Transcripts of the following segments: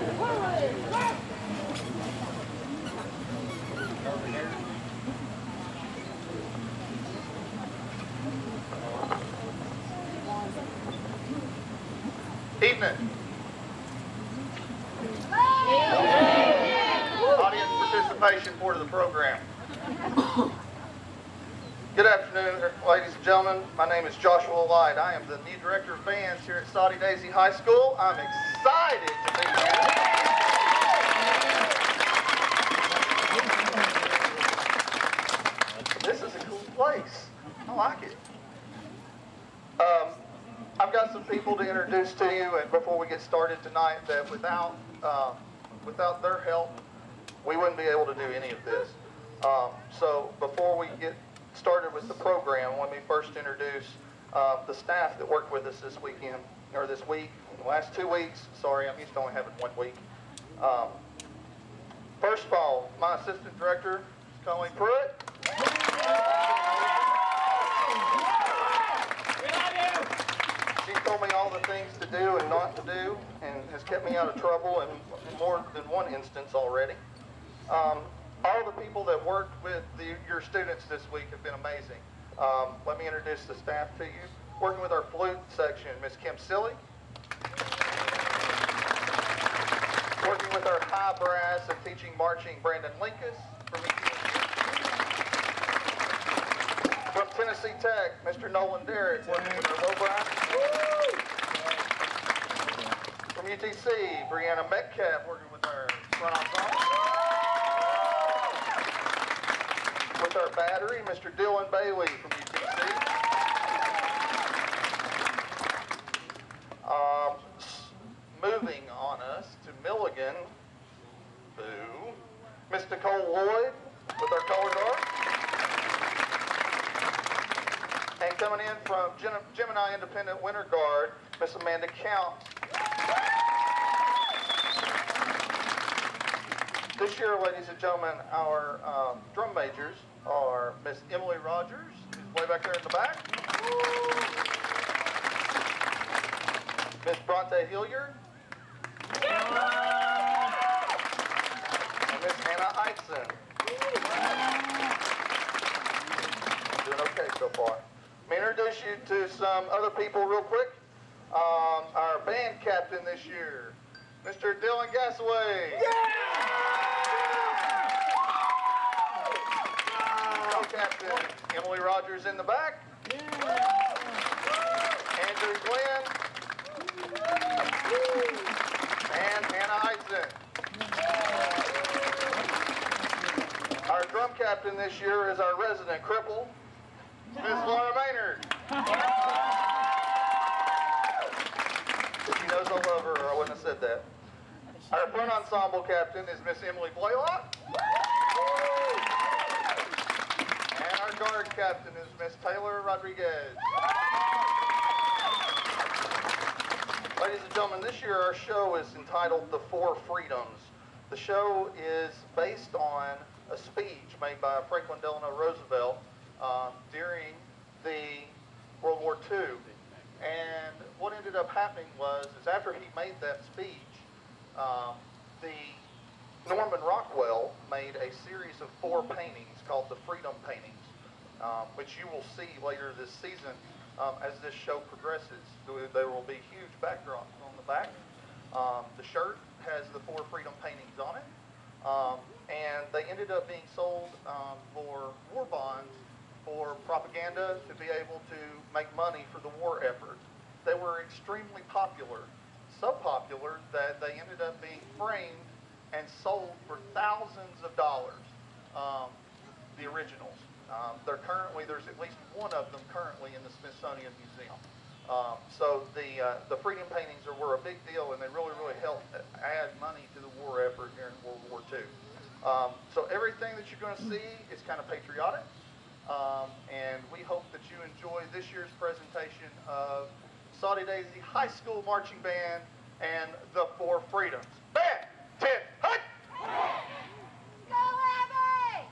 Evening. Audience participation part of the program. Good afternoon, ladies and gentlemen. My name is Joshua Light. I am the new director of bands here at Soddy Daisy High School. I'm excited to be here. This is a cool place. I like it. I've got some people to introduce to you, and before we get started tonight, that without their help, we wouldn't be able to do any of this. So before we get started with the program, let me first introduce the staff that worked with us this weekend, or this week, the last 2 weeks. Sorry, I'm used to only having 1 week. First of all, my assistant director, Colleen Pruitt. She told me all the things to do and not to do, and has kept me out of trouble in more than one instance already. All the people that worked with your students this week have been amazing. Let me introduce the staff to you. Working with our flute section, Miss Kim Silly. Working with our high brass and teaching marching, Brandon Linkus from ETSU. From Tennessee Tech, Mr. Nolan Derrick, working with our low brass. From UTC, Brianna Metcalf, working with our front ensemble. With our battery, Mr. Dylan Bailey from UTC. Moving on us to Milligan, boo, Miss Nicole Lloyd with our color guard. And coming in from Gemini Independent Winter Guard, Miss Amanda Count. This year, ladies and gentlemen, our drum majors are Miss Emily Rogers, who's way back there in the back. Miss Bronte Hilliard. And Miss Hannah Eitzen. Doing okay so far. Let me introduce you to some other people real quick. Our band captain this year, Mr. Dylan Gassaway. Co-captain Emily Rogers in the back. Andrew Glenn. And Hannah Eitzen. Our drum captain this year is our resident cripple, Miss Laura Maynard. If she knows I love her, I wouldn't have said that. Our front ensemble captain is Miss Emily Blaylock. And our guard captain is Miss Taylor Rodriguez. Ladies and gentlemen, this year our show is entitled The Four Freedoms. The show is based on a speech made by Franklin Delano Roosevelt during the World War II. And what ended up happening is after he made that speech, the Norman Rockwell made a series of 4 paintings called the Freedom Paintings, which you will see later this season as this show progresses. There will be huge backdrops on the back. The shirt has the 4 Freedom Paintings on it, and they ended up being sold for war bonds for propaganda to be able to make money for the war effort. They were extremely popular, so popular that they ended up being framed and sold for thousands of dollars, the originals. There's at least one of them currently in the Smithsonian Museum. So the freedom paintings were a big deal, and they really helped add money to the war effort during World War II. So everything that you're going to see is kind of patriotic, and we hope that you enjoy this year's presentation of Soddy Daisy High School Marching Band and the Four Freedoms. Band, 10, hut! Go Abby!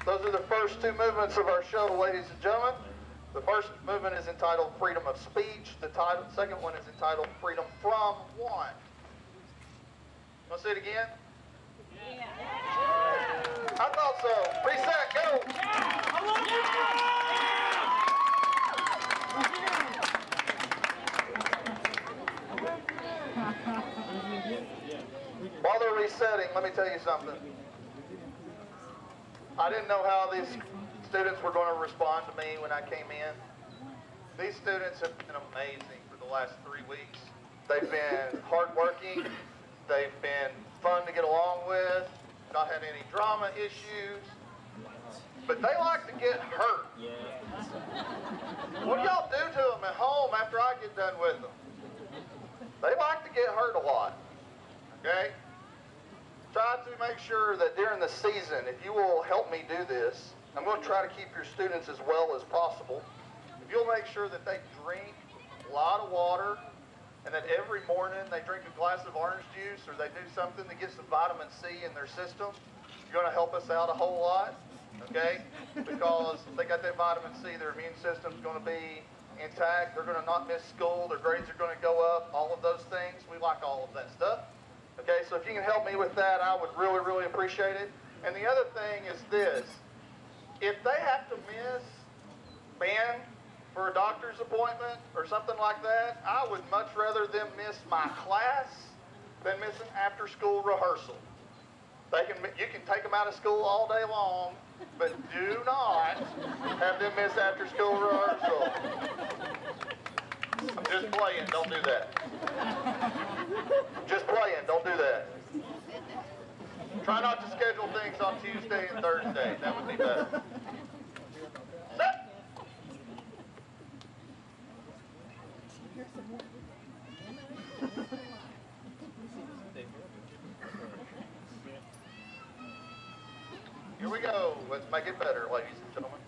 Those are the first two movements of our show, ladies and gentlemen. The first movement is entitled Freedom of Speech. The second one is entitled Freedom from One. Want to say it again? Yeah. I thought so. Reset, go. While they're resetting, let me tell you something. I didn't know how these students were going to respond to me when I came in. These students have been amazing for the last 3 weeks. They've been hardworking. They've been fun to get along with. Not had any drama issues. But they like to get hurt. What do y'all do to them at home after I get done with them? They like to get hurt a lot. Okay? Try to make sure that during the season, if you will help me do this, I'm going to try to keep your students as well as possible. If you'll make sure that they drink a lot of water and that every morning they drink a glass of orange juice or they do something that gets some vitamin C in their system, you're going to help us out a whole lot. okay? Because they got that vitamin C, their immune system's going to be intact. They're going to not miss school. Their grades are going to go up. All of those things. We like all of that stuff. Okay, so if you can help me with that, I would really, really appreciate it. And the other thing is this. If they have to miss band for a doctor's appointment or something like that, I would much rather them miss my class than miss an after-school rehearsal. You can take them out of school all day long, but do not have them miss after-school rehearsal. I'm just playing, don't do that. Just playing, don't do that. Try not to schedule things on Tuesday and Thursday. That would be better. Set. Here we go. Let's make it better, ladies and gentlemen.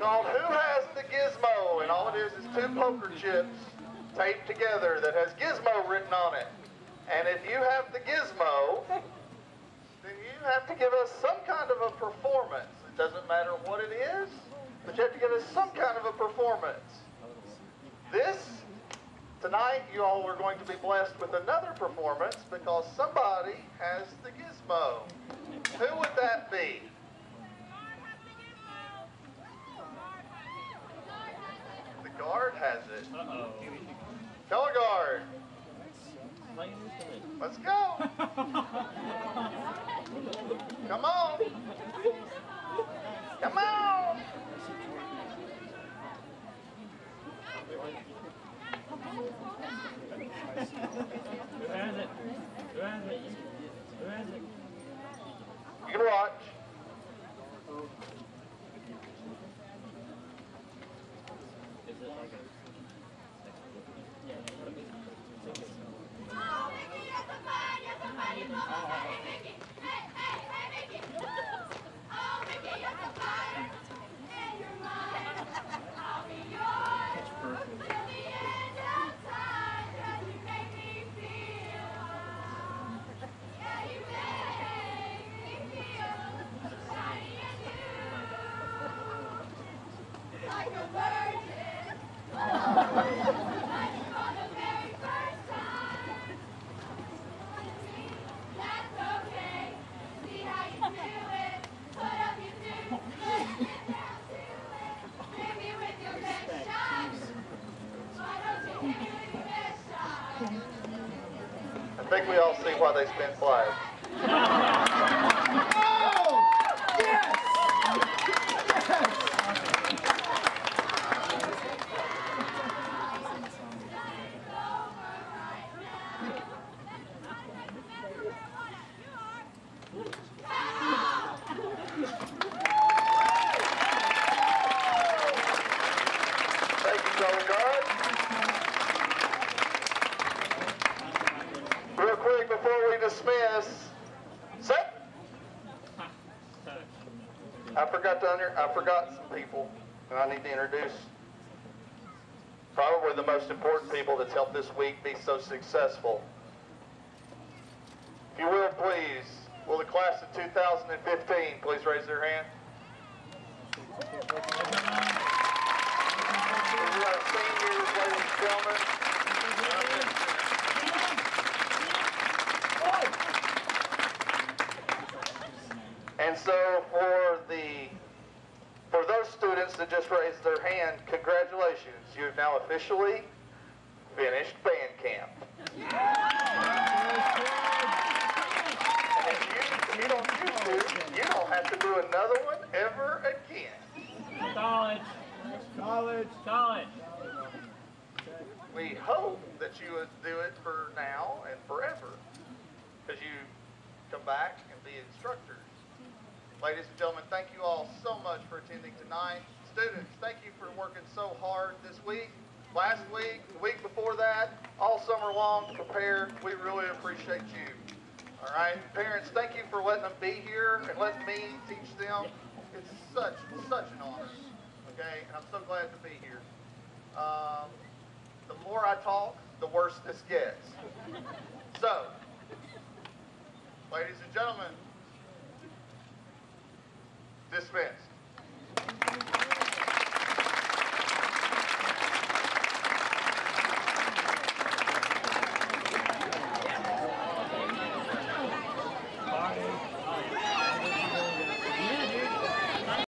called Who Has the Gizmo? And all it is two poker chips taped together that has Gizmo written on it. And if you have the Gizmo, then you have to give us some kind of a performance. It doesn't matter what it is, but you have to give us some kind of a performance. Tonight, you all are going to be blessed with another performance because somebody has the Gizmo. Who would that be? The guard has it. Color guard. Let's go. Come on. Come on. Who has it? Who has it? Who has it? You can watch. Is it like a... Oh, Mickey, you're so funny, Hey, Mickey. Hey, Mickey. Oh, Mickey, you're so funny. And you're mine. I'll be yours. Till the end of time, 'cause you make me feel. Yeah, you make me feel shiny and new. Like a virgin. Like for the very first time. That's okay. See how you do it. Put up your dues. Get down to it. Hit me with your best shot. Why don't you hit me with your best shot? I think we all see why they spin flags. Thank you, Color Guard. Real quick before we dismiss, set. I forgot some people, and I need to introduce probably the most important people that's helped this week be so successful. If you will, please, will the class of 2015 please raise their hand? These are our seniors, ladies and gentlemen. And so for those students that just raised their hand, congratulations. You've now officially finished band camp. And if you don't choose to, you don't have to do another one ever again. College. We hope that you would do it for now and forever, because you come back and be instructors. Ladies and gentlemen, thank you all so much for attending tonight. Students, thank you for working so hard this week, last week, the week before that, all summer long to prepare. We really appreciate you. All right, parents, thank you for letting them be here and letting me teach them. It's such an honor, okay? And I'm so glad to be here. The more I talk, the worse this gets. So, ladies and gentlemen, dismissed.